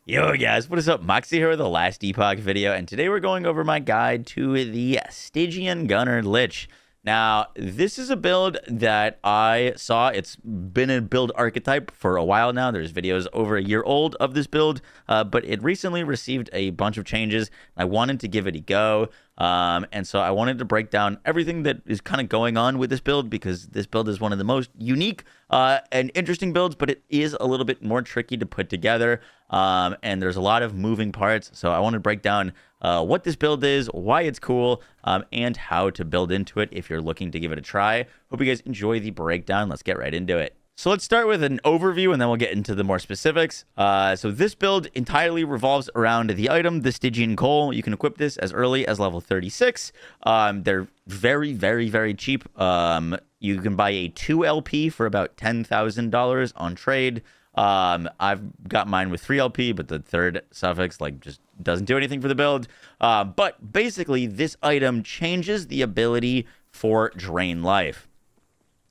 Yo guys, what is up? Moxie here with the last Epoch video, and today we're going over my guide to the Stygian Gunner Lich. Now, this is a build that I saw. It's been a build archetype for a while now. There's videos over a year old of this build, but it recently received a bunch of changes. I wanted to give it a go, and so I wanted to break down everything that is kind of going on with this build, because this build is one of the most unique and interesting builds, but it is a little bit more tricky to put together, and there's a lot of moving parts. So I want to break down what this build is, why it's cool, and how to build into it if you're looking to give it a try. Hope you guys enjoy the breakdown. Let's get right into it. So let's start with an overview, and then we'll get into the more specifics. So this build entirely revolves around the item, the Stygian Coal. You can equip this as early as level 36. They're very, very, very cheap. You can buy a 2 LP for about $10,000 on trade. I've got mine with 3 LP, but the third suffix just doesn't do anything for the build. But basically, this item changes the ability for drain life.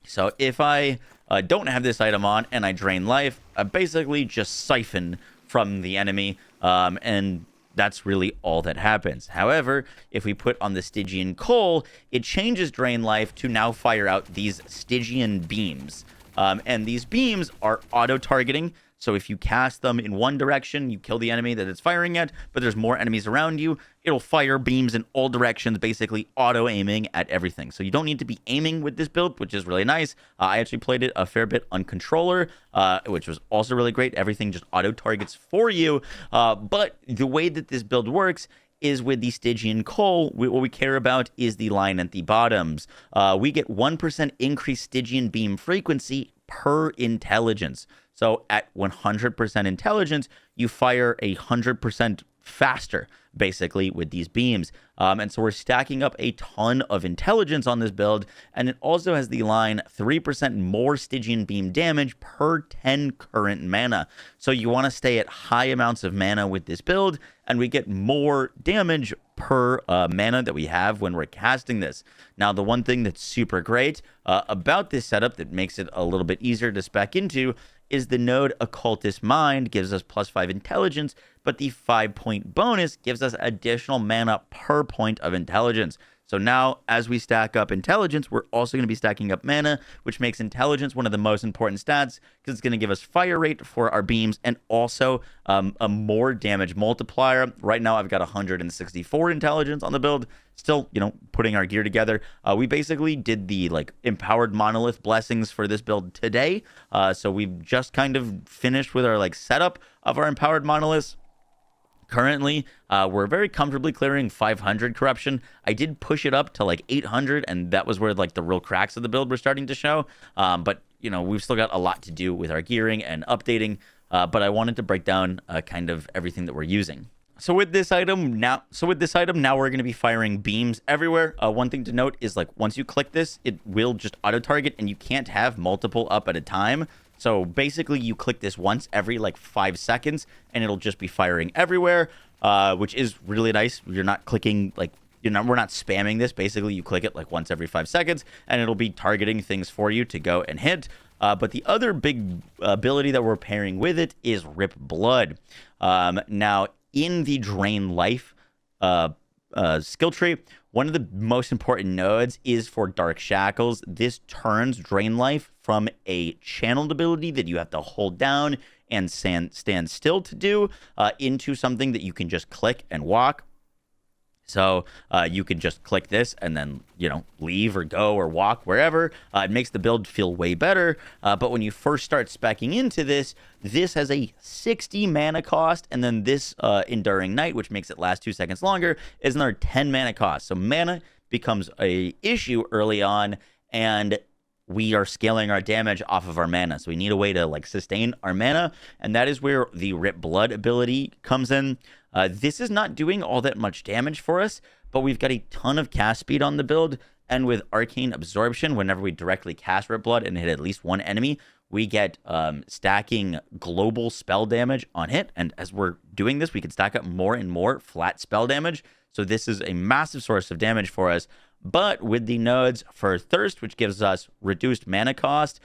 So if I don't have this item on and I drain life, I basically just siphon from the enemy, and that's really all that happens. However, if we put on the Stygian Coal, it changes drain life to now fire out these Stygian beams. And these beams are auto-targeting. So if you cast them in one direction, you kill the enemy that it's firing at, but there's more enemies around you, it'll fire beams in all directions, basically auto-aiming at everything. So you don't need to be aiming with this build, which is really nice. I actually played it a fair bit on controller, which was also really great. Everything just auto-targets for you. But the way that this build works is with the Stygian Coal, what we care about is the line at the bottoms. We get 1% increased Stygian beam frequency per intelligence. So at 100% intelligence, you fire 100% faster, basically, with these beams. And so we're stacking up a ton of intelligence on this build, and it also has the line 3% more Stygian beam damage per 10 current mana. So you want to stay at high amounts of mana with this build, and we get more damage per mana that we have when we're casting this. Now, the one thing that's super great about this setup that makes it a little bit easier to spec into is the node Occultist Mind gives us +5 intelligence, but the 5-point bonus gives us additional mana per point of intelligence. So now, as we stack up intelligence, we're also going to be stacking up mana, which makes intelligence one of the most important stats, because it's going to give us fire rate for our beams and also a more damage multiplier. Right now, I've got 164 intelligence on the build. Still, putting our gear together. We basically did the empowered monolith blessings for this build today. So we've just kind of finished with our setup of our empowered monoliths. Currently, we're very comfortably clearing 500 corruption. I did push it up to 800, and that was where the real cracks of the build were starting to show. But we've still got a lot to do with our gearing and updating. But I wanted to break down kind of everything that we're using. So with this item now, we're going to be firing beams everywhere. One thing to note is once you click this, it will just auto target, and you can't have multiple up at a time. So basically, you click this once every 5 seconds, and it'll just be firing everywhere, which is really nice. You're not clicking we're not spamming this. Basically, you click it once every 5 seconds, and it'll be targeting things for you to go and hit. But the other big ability that we're pairing with it is Rip Blood. Now, in the Drain Life skill tree, one of the most important nodes is for Dark Shackles. This turns Drain Life from a channeled ability that you have to hold down and stand still to do into something that you can just click and walk. So you can just click this and then, leave or go or walk wherever. It makes the build feel way better. But when you first start speccing into this, this has a 60 mana cost. And then this Enduring Night, which makes it last 2 seconds longer, is another 10 mana cost. So mana becomes a issue early on, and we are scaling our damage off of our mana. So we need a way to sustain our mana, and that is where the Rip Blood ability comes in. This is not doing all that much damage for us, but we've got a ton of cast speed on the build, and with Arcane Absorption, whenever we directly cast Rip Blood and hit at least one enemy, we get stacking global spell damage on hit, and as we're doing this, we can stack up more and more flat spell damage. So this is a massive source of damage for us. But with the nodes for Thirst, which gives us reduced mana cost,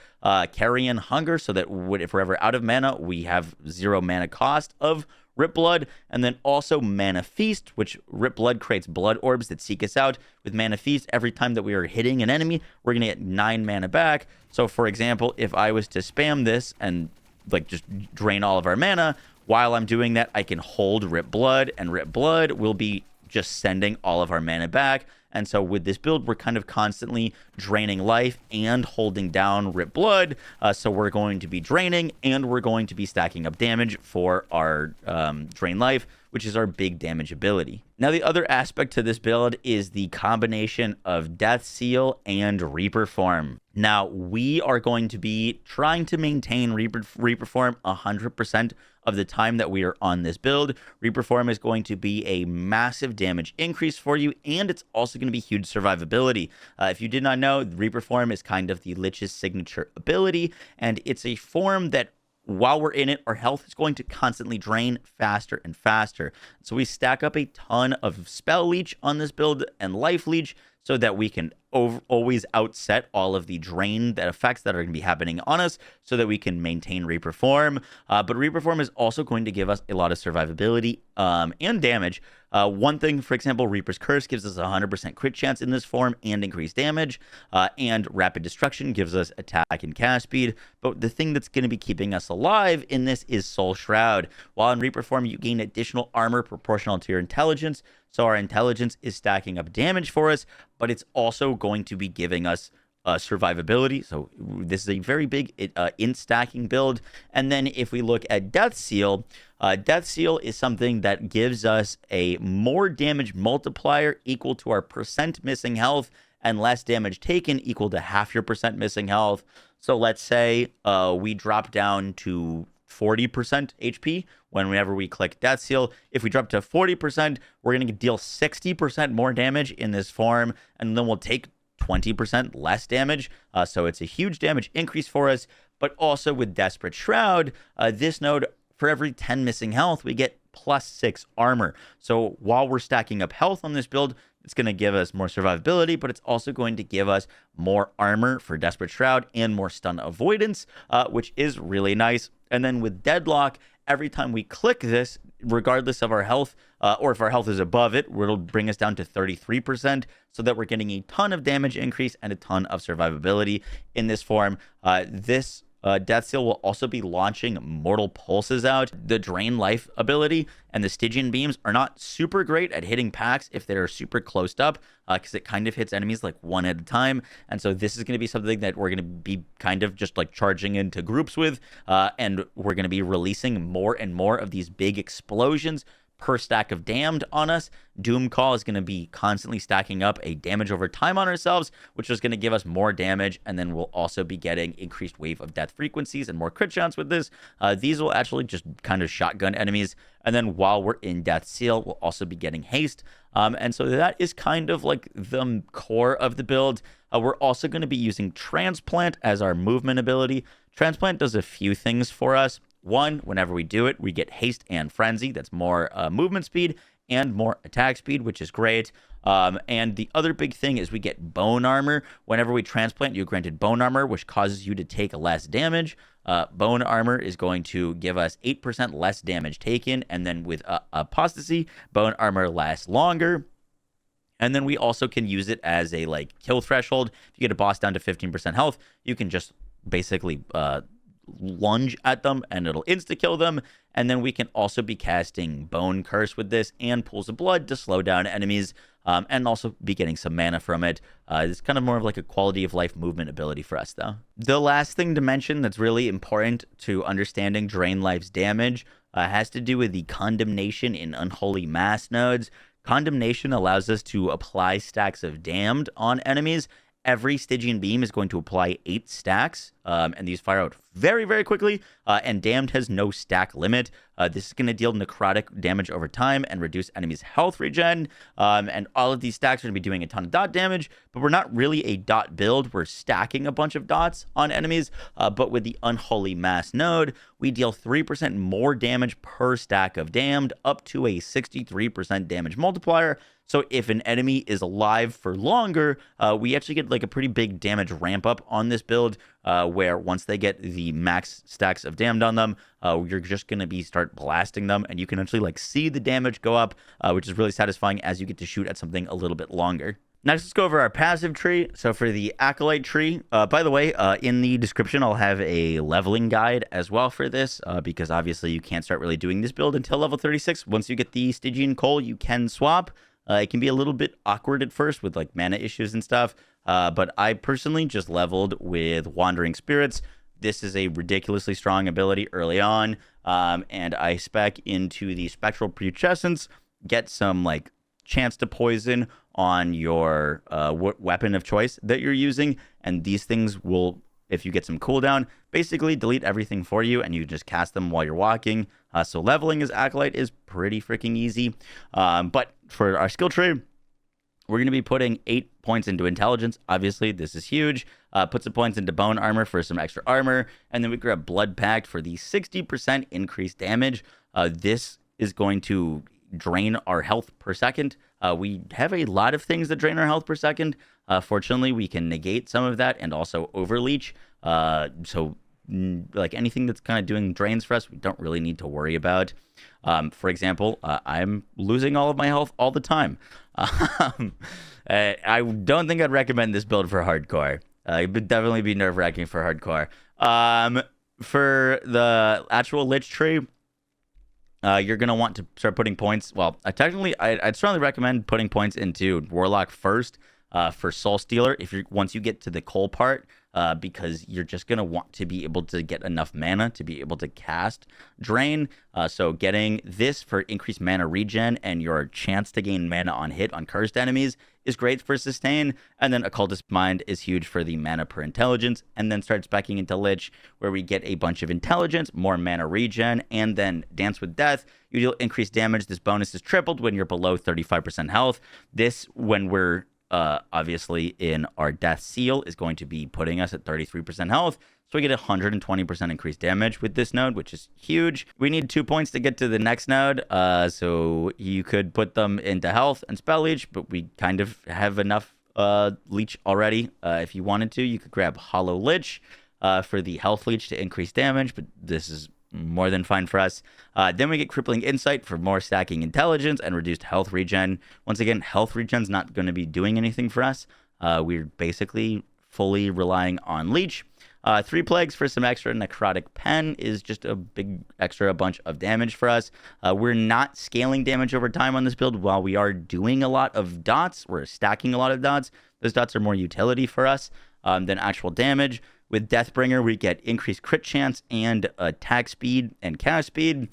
Carrion Hunger, so that if we're ever out of mana, we have 0 mana cost of Rip Blood, and then also Mana Feast, which Rip Blood creates blood orbs that seek us out. With Mana Feast, every time that we are hitting an enemy, we're going to get 9 mana back. So, for example, if I was to spam this and like just drain all of our mana, while I'm doing that, I can hold Rip Blood, and Rip Blood will be just sending all of our mana back. And so with this build, we're kind of constantly draining life and holding down Rip Blood. So we're going to be draining and we're going to be stacking up damage for our drain life, which is our big damage ability. Now, the other aspect to this build is the combination of Death Seal and Reaper Form. Now, we are going to be trying to maintain Reaper Form 100% of the time that we are on this build. Reaper Form is going to be a massive damage increase for you, and it's also going to be huge survivability. If you did not know, Reaper Form is kind of the Lich's signature ability, and it's a form that while we're in it, our health is going to constantly drain faster and faster. So we stack up a ton of Spell Leech on this build and Life Leech so that we can always outset all of the drain effects that are going to be happening on us so that we can maintain Reaper Form. But Reaper Form is also going to give us a lot of survivability and damage. One thing, for example, Reaper's Curse gives us a 100% crit chance in this form and increased damage. And Rapid Destruction gives us attack and cast speed. But the thing that's going to be keeping us alive in this is Soul Shroud. While in Reaper Form, you gain additional armor proportional to your intelligence. So our intelligence is stacking up damage for us, but it's also going to be giving us survivability. So this is a very big in-stacking build. And then if we look at Death Seal is something that gives us a more damage multiplier equal to our percent missing health and less damage taken equal to half your percent missing health. So let's say we drop down to 40% HP whenever we click Death Seal. If we drop to 40%, we're going to deal 60% more damage in this form, and then we'll take 20% less damage. So it's a huge damage increase for us. But also with Desperate Shroud, this node, for every 10 missing health, we get +6 armor. So while we're stacking up health on this build, it's going to give us more survivability, but it's also going to give us more armor for Desperate Shroud and more stun avoidance, which is really nice. And then with Deadlock, every time we click this, regardless of our health, or if our health is above it, it'll bring us down to 33%, so that we're getting a ton of damage increase and a ton of survivability in this form. Death Seal will also be launching Mortal Pulses out. The Drain Life ability and the Stygian Beams are not super great at hitting packs if they're super closed up, because it kind of hits enemies like one at a time. And so this is going to be something that we're going to be kind of just like charging into groups with, and we're going to be releasing more and more of these big explosions per stack of damned on us. Doom Call is going to be constantly stacking up a damage over time on ourselves, which is going to give us more damage, and then we'll also be getting increased wave of death frequencies and more crit chance with this. These will actually just kind of shotgun enemies, and then while we're in Death Seal, we'll also be getting haste. And so that is kind of like the core of the build. We're also going to be using Transplant as our movement ability. Transplant does a few things for us. One, whenever we do it, we get haste and frenzy. That's more movement speed and more attack speed, which is great. And the other big thing is we get bone armor. Whenever we transplant, you're granted bone armor, which causes you to take less damage. Bone armor is going to give us 8% less damage taken. And then with apostasy, bone armor lasts longer. And then we also can use it as a like kill threshold. If you get a boss down to 15% health, you can just basically lunge at them and it'll insta-kill them. And then we can also be casting Bone Curse with this and Pools of Blood to slow down enemies, and also be getting some mana from it. It's kind of more of like a quality of life movement ability for us, though. The last thing to mention that's really important to understanding Drain Life's damage has to do with the Condemnation in Unholy Mass nodes. Condemnation allows us to apply stacks of Damned on enemies. Every Stygian Beam is going to apply 8 stacks, and these fire out very, very quickly, and Damned has no stack limit. This is going to deal necrotic damage over time and reduce enemies' health regen, and all of these stacks are going to be doing a ton of dot damage, but we're not really a dot build. We're stacking a bunch of dots on enemies, but with the Unholy Mass node, we deal 3% more damage per stack of Damned, up to a 63% damage multiplier. So if an enemy is alive for longer, we actually get like a pretty big damage ramp up on this build. where once they get the max stacks of damage on them, you're just going to start blasting them, and you can actually like see the damage go up, which is really satisfying as you get to shoot at something a little bit longer. Next, let's go over our passive tree. So for the Acolyte tree, by the way, in the description, I'll have a leveling guide as well for this, because obviously you can't start really doing this build until level 36. Once you get the Stygian coal, you can swap. It can be a little bit awkward at first with like mana issues and stuff, but I personally just leveled with Wandering Spirits. This is a ridiculously strong ability early on, and I spec into the Spectral Putrescence, get some like chance to poison on your weapon of choice that you're using, and these things will, if you get some cooldown, basically delete everything for you, and you just cast them while you're walking. So leveling as Acolyte is pretty freaking easy. But for our skill tree, we're going to be putting 8 points into intelligence. Obviously, this is huge. Put some points into bone armor for some extra armor, and then we grab Blood Pact for the 60% increased damage. This is going to drain our health per second. We have a lot of things that drain our health per second. Fortunately, we can negate some of that and also overleech. So like anything that's kind of doing drains for us, we don't really need to worry about. For example, I'm losing all of my health all the time. I don't think I'd recommend this build for hardcore. It would definitely be nerve-wracking for hardcore. For the actual Lich tree, you're going to want to start putting points. Well, I'd strongly recommend putting points into Warlock first for Soul Stealer once you get to the coal part, because you're just going to want to be able to get enough mana to be able to cast Drain. So getting this for increased mana regen and your chance to gain mana on hit on cursed enemies is great for sustain. And then Occultist Mind is huge for the mana per intelligence. And then start speccing into Lich, where we get a bunch of intelligence, more mana regen, and then Dance with Death. You deal increased damage. This bonus is tripled when you're below 35% health. This, when we're obviously in our Death Seal, is going to be putting us at 33% health. So we get 120% increased damage with this node, which is huge. We need 2 points to get to the next node. So you could put them into health and spell leech, but we kind of have enough leech already. If you wanted to, you could grab Hollow Lich for the health leech to increase damage, but this is more than fine for us. Then we get Crippling Insight for more stacking intelligence and reduced health regen. Once again, health regen's not going to be doing anything for us. We're basically fully relying on Leech. 3 Plagues for some extra Necrotic Pen is just a big extra bunch of damage for us. We're not scaling damage over time on this build. While we are doing a lot of dots, we're stacking a lot of dots. Those dots are more utility for us than actual damage. With Deathbringer, we get increased crit chance and attack speed and cast speed.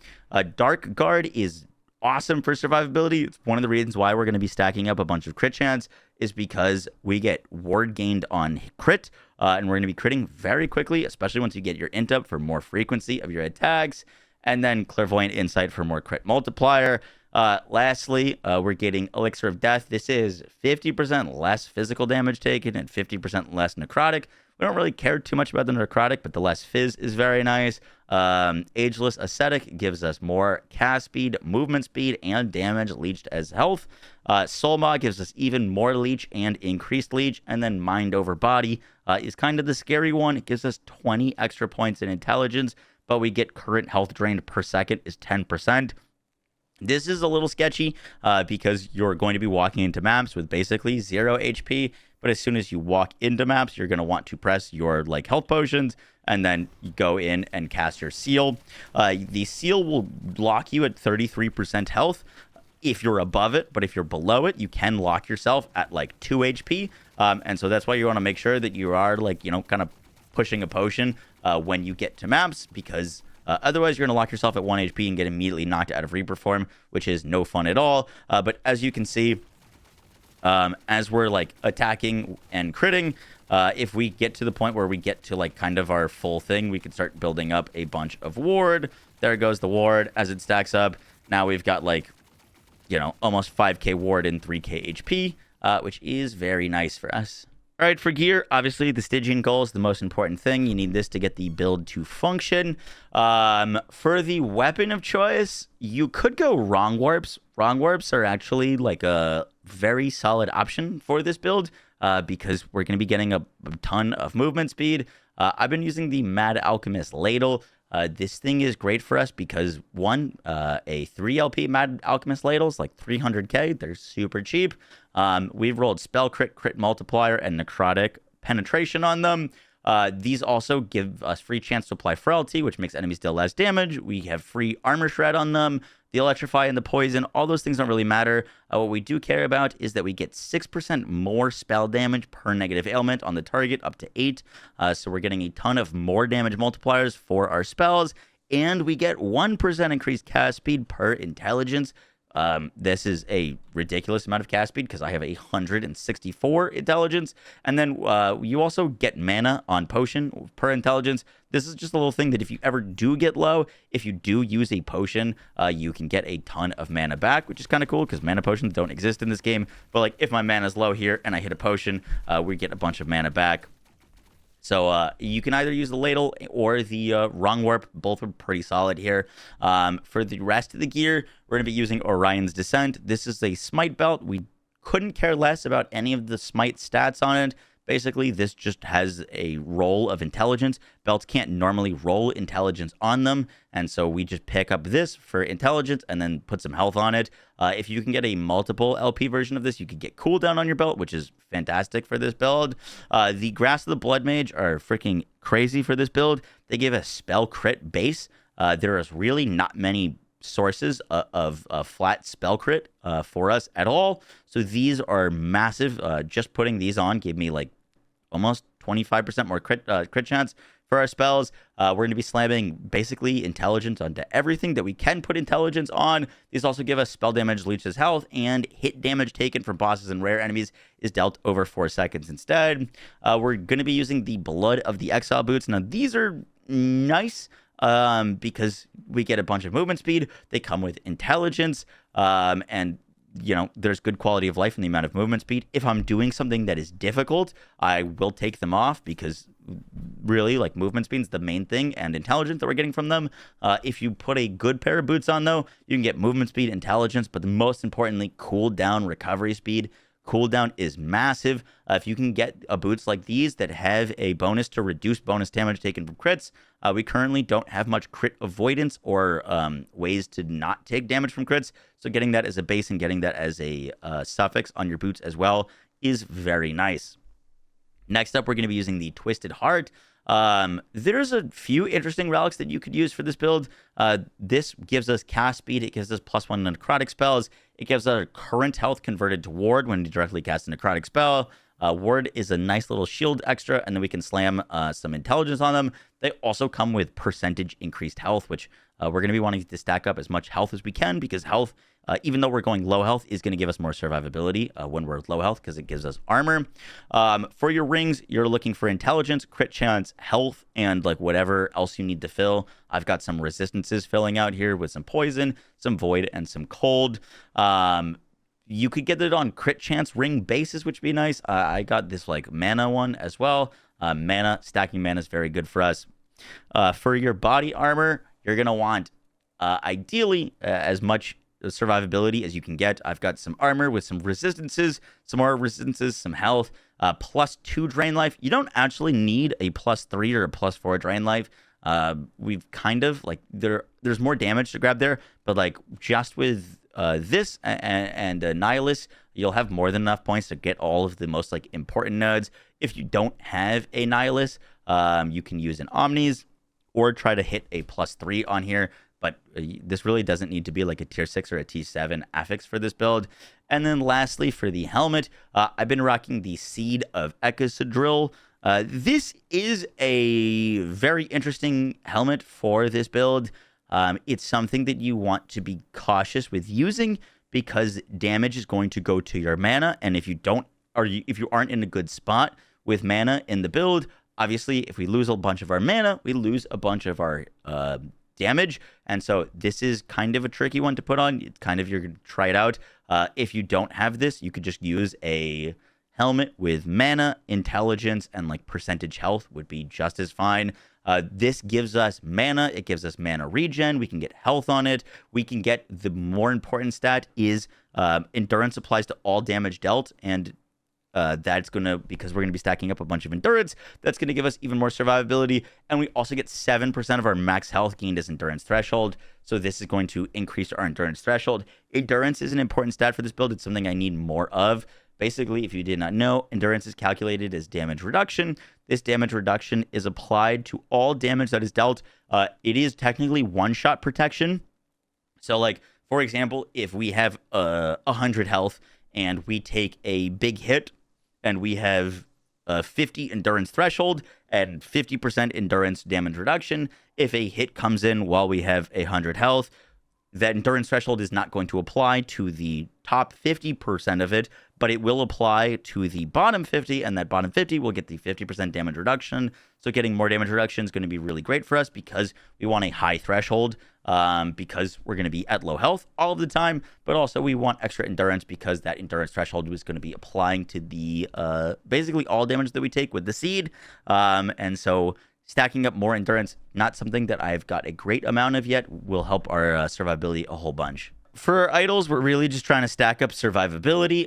Dark Guard is awesome for survivability. It's one of the reasons why we're going to be stacking up a bunch of crit chance, is because we get ward gained on crit, and we're going to be critting very quickly, especially once you get your int up for more frequency of your attacks. And then Clairvoyant Insight for more crit multiplier. Lastly, we're getting Elixir of Death. This is 50% less physical damage taken and 50% less necrotic. We don't really care too much about the necrotic, but the less fizz is very nice. Ageless Ascetic gives us more cast speed, movement speed, and damage leached as health. Soul Maw gives us even more leech and increased leech. And then Mind over Body is kind of the scary one. It gives us 20 extra points in intelligence, but we get current health drained per second is 10%. This is a little sketchy because you're going to be walking into maps with basically 0 HP. But as soon as you walk into maps, you're going to want to press your like health potions and then you go in and cast your seal. The seal will lock you at 33% health if you're above it. But if you're below it, you can lock yourself at like 2 HP. And so that's why you want to make sure that you are like, kind of pushing a potion when you get to maps, because otherwise, you're going to lock yourself at 1 HP and get immediately knocked out of Reaper form, which is no fun at all. But as you can see, as we're like attacking and critting, if we get to the point where we get to like kind of our full thing, we can start building up a bunch of ward. There goes the ward as it stacks up. Now we've got like, almost 5k ward and 3k HP, which is very nice for us. All right, for gear, obviously the Stygian goal is the most important thing. You need this to get the build to function. For the weapon of choice, you could go Wrong Warps. Wrong Warps are actually like a very solid option for this build because we're going to be getting a ton of movement speed. I've been using the Mad Alchemist Ladle. This thing is great for us because one, a 3 LP Mad Alchemist Ladles, like 300k. They're super cheap. We've rolled Spell Crit, Crit Multiplier, and Necrotic Penetration on them. These also give us free chance to apply Frailty, which makes enemies deal less damage. We have free Armor Shred on them. The Electrify and the Poison, all those things don't really matter. What we do care about is that we get 6% more spell damage per negative ailment on the target, up to 8. So we're getting a ton of more damage multipliers for our spells. And we get 1% increased cast speed per intelligence. This is a ridiculous amount of cast speed because I have 164 intelligence. And then you also get mana on potion per intelligence. This is just a little thing that if you ever do get low, if you do use a potion, you can get a ton of mana back, which is kind of cool because mana potions don't exist in this game. But like if my mana is low here and I hit a potion, we get a bunch of mana back. So you can either use the Ladle or the Wrong Warp. Both are pretty solid here. For the rest of the gear, we're going to be using Orion's Descent. This is a Smite belt. We couldn't care less about any of the Smite stats on it. Basically, this just has a roll of intelligence. Belts can't normally roll intelligence on them, and so we just pick up this for intelligence and then put some health on it. If you can get a multiple LP version of this, you could get cooldown on your belt, which is fantastic for this build. The Grasp of the Blood Mage are freaking crazy for this build. They give a spell crit base. There is really not many sources of flat spell crit for us at all. So these are massive. Just putting these on gave me like almost 25% more crit chance for our spells. We're going to be slamming basically intelligence onto everything that we can put intelligence on. These also give us spell damage, leeches health, and hit damage taken from bosses and rare enemies is dealt over 4 seconds instead. We're going to be using the Blood of the Exile boots. Now these are nice because we get a bunch of movement speed. They come with intelligence, and you know, there's good quality of life in the amount of movement speed. If I'm doing something that is difficult, I will take them off because really, like, movement speed is the main thing and intelligence that we're getting from them. If you put a good pair of boots on, though, you can get movement speed, intelligence, but most importantly, cooldown recovery speed. Cooldown is massive. If you can get boots like these that have a bonus to reduce bonus damage taken from crits, we currently don't have much crit avoidance or ways to not take damage from crits. So getting that as a base and getting that as a suffix on your boots as well is very nice. Next up, we're going to be using the Twisted Heart. There's a few interesting relics that you could use for this build. This gives us cast speed. It gives us +1 necrotic spells. It gives us current health converted to ward when you directly cast a necrotic spell. Ward is a nice little shield extra, and then we can slam some intelligence on them. They also come with percentage increased health, which we're going to be wanting to stack up as much health as we can because health, even though we're going low health, is going to give us more survivability when we're low health because it gives us armor. For your rings, you're looking for intelligence, crit chance, health, and like whatever else you need to fill. I've got some resistances filling out here with some poison, some void, and some cold. You could get it on crit chance ring bases, which would be nice. I got this like mana one as well. Stacking mana is very good for us. For your body armor, you're going to want ideally as much survivability as you can get. I've got some armor with some resistances, some more resistances, some health, +2 drain life. You don't actually need a +3 or a +4 drain life. We've kind of like there's more damage to grab there, but like just with this and Nihilus, you'll have more than enough points to get all of the most like important nodes. If you don't have a Nihilus, you can use an Omnis or try to hit a +3 on here. But this really doesn't need to be like a tier 6 or a T7 affix for this build. And then lastly, for the helmet, I've been rocking the Seed of Echosadrill. This is a very interesting helmet for this build. It's something that you want to be cautious with using because damage is going to go to your mana. And if you don't, or if you aren't in a good spot with mana in the build, obviously, if we lose a bunch of our mana, we lose a bunch of our damage. And so this is kind of a tricky one to put on. It's kind of, you're going to try it out. If you don't have this, you could just use a helmet with mana, intelligence, and like percentage health would be just as fine. This gives us mana. It gives us mana regen. We can get health on it. We can get the more important stat is endurance applies to all damage dealt. And That's going to, because we're going to be stacking up a bunch of endurance, that's going to give us even more survivability. And we also get 7% of our max health gained as endurance threshold. So this is going to increase our endurance threshold. Endurance is an important stat for this build. It's something I need more of. Basically, if you did not know, endurance is calculated as damage reduction. This damage reduction is applied to all damage that is dealt. It is technically one-shot protection. So, like, for example, if we have 100 health and we take a big hit, and we have 50 endurance threshold and 50% endurance damage reduction. If a hit comes in while we have 100 health, that endurance threshold is not going to apply to the top 50% of it, but it will apply to the bottom 50, and that bottom 50 will get the 50% damage reduction. So getting more damage reduction is going to be really great for us because we want a high threshold, because we're going to be at low health all of the time, but also we want extra endurance because that endurance threshold was going to be applying to the basically all damage that we take with the seed. And so stacking up more endurance, not something that I've got a great amount of yet, will help our survivability a whole bunch. For our idols, we're really just trying to stack up survivability.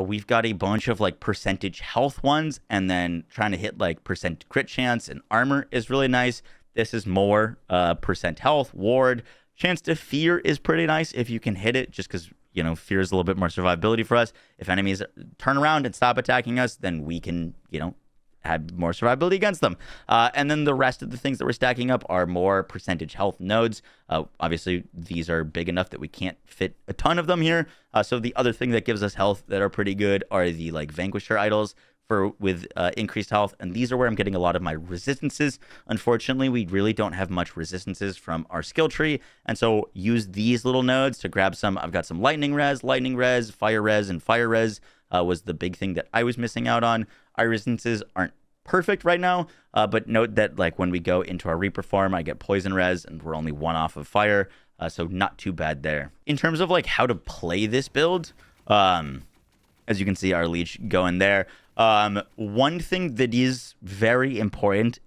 We've got a bunch of like percentage health ones, and then trying to hit like percent crit chance, and armor is really nice. This is more percent health, ward. Chance to fear is pretty nice if you can hit it, just because, you know, fear is a little bit more survivability for us. If enemies turn around and stop attacking us, then we can, you know, have more survivability against them. And then the rest of the things that we're stacking up are more percentage health nodes. Obviously, these are big enough that we can't fit a ton of them here. So the other thing that gives us health that are pretty good are the like Vanquisher idols with increased health, and these are where I'm getting a lot of my resistances. Unfortunately, we really don't have much resistances from our skill tree, and so use these little nodes to grab some. I've got some lightning res, fire res, and fire res was the big thing that I was missing out on. Our resistances aren't perfect right now, but note that like when we go into our Reaper farm, I get poison res, and we're only one off of fire, so not too bad there. In terms of like how to play this build, as you can see, our Lich going there. One thing that is very important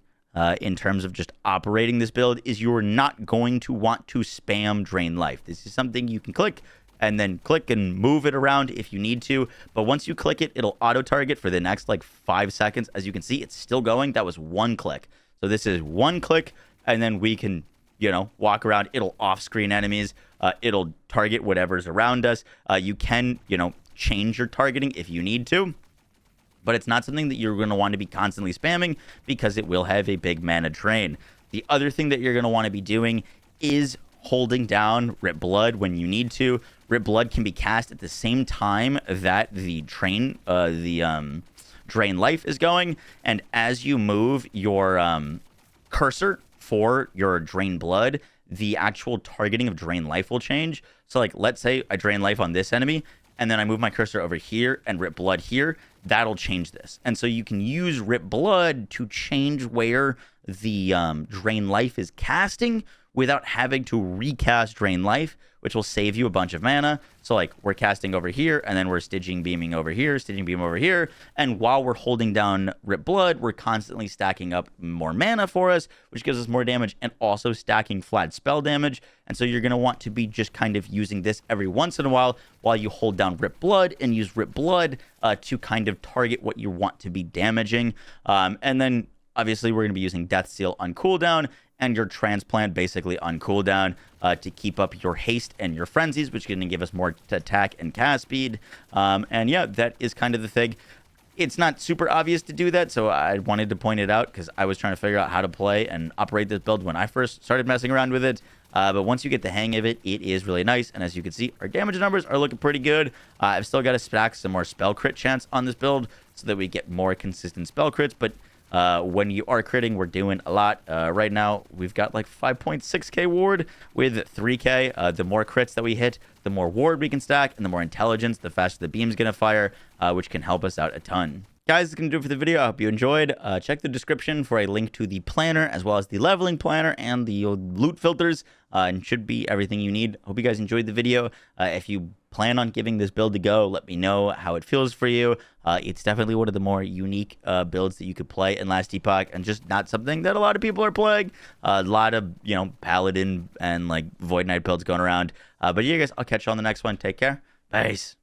in terms of just operating this build is you're not going to want to spam drain life. This is something you can click and then click and move it around if you need to. But once you click it, it'll auto target for the next like 5 seconds. As you can see, it's still going. That was one click. So this is one click, and then we can, you know, walk around. It'll off-screen enemies. It'll target whatever's around us. You can, you know, change your targeting if you need to, but it's not something that you're going to want to be constantly spamming because it will have a big mana drain. The other thing that you're going to want to be doing is holding down Rip Blood when you need to. Rip Blood can be cast at the same time that the drain life is going, and as you move your cursor for your drain blood, the actual targeting of drain life will change. So like, let's say I drain life on this enemy, and then I move my cursor over here and Rip Blood here, that'll change this. And so you can use Rip Blood to change where the drain life is casting without having to recast drain life, which will save you a bunch of mana. So like, we're casting over here, and then we're Stygian beaming over here, Stygian beam over here, and while we're holding down Rip Blood, we're constantly stacking up more mana for us, which gives us more damage, and also stacking flat spell damage. And so you're going to want to be just kind of using this every once in a while you hold down Rip Blood, and use Rip Blood to kind of target what you want to be damaging. And then obviously we're going to be using Death Seal on cooldown, and your Transplant basically on cooldown to keep up your haste and your frenzies, which is going to give us more attack and cast speed. And yeah, that is kind of the thing. It's not super obvious to do that, so I wanted to point it out because I was trying to figure out how to play and operate this build when I first started messing around with it. But once you get the hang of it, it is really nice. And as you can see, our damage numbers are looking pretty good. I've still got to stack some more spell crit chance on this build so that we get more consistent spell crits. But when you are critting, we're doing a lot. Right now, we've got like 5.6k ward with 3k. The more crits that we hit, the more ward we can stack, and the more intelligence, the faster the beam's going to fire, which can help us out a ton. Guys, that's going to do it for the video. I hope you enjoyed. Check the description for a link to the planner, as well as the leveling planner and the loot filters, and should be everything you need. Hope you guys enjoyed the video. If you plan on giving this build a go, let me know how it feels for you. It's definitely one of the more unique builds that you could play in Last Epoch, and just not something that a lot of people are playing. A lot of, you know, Paladin and like Void Knight builds going around. But yeah, guys, I'll catch you on the next one. Take care. Peace.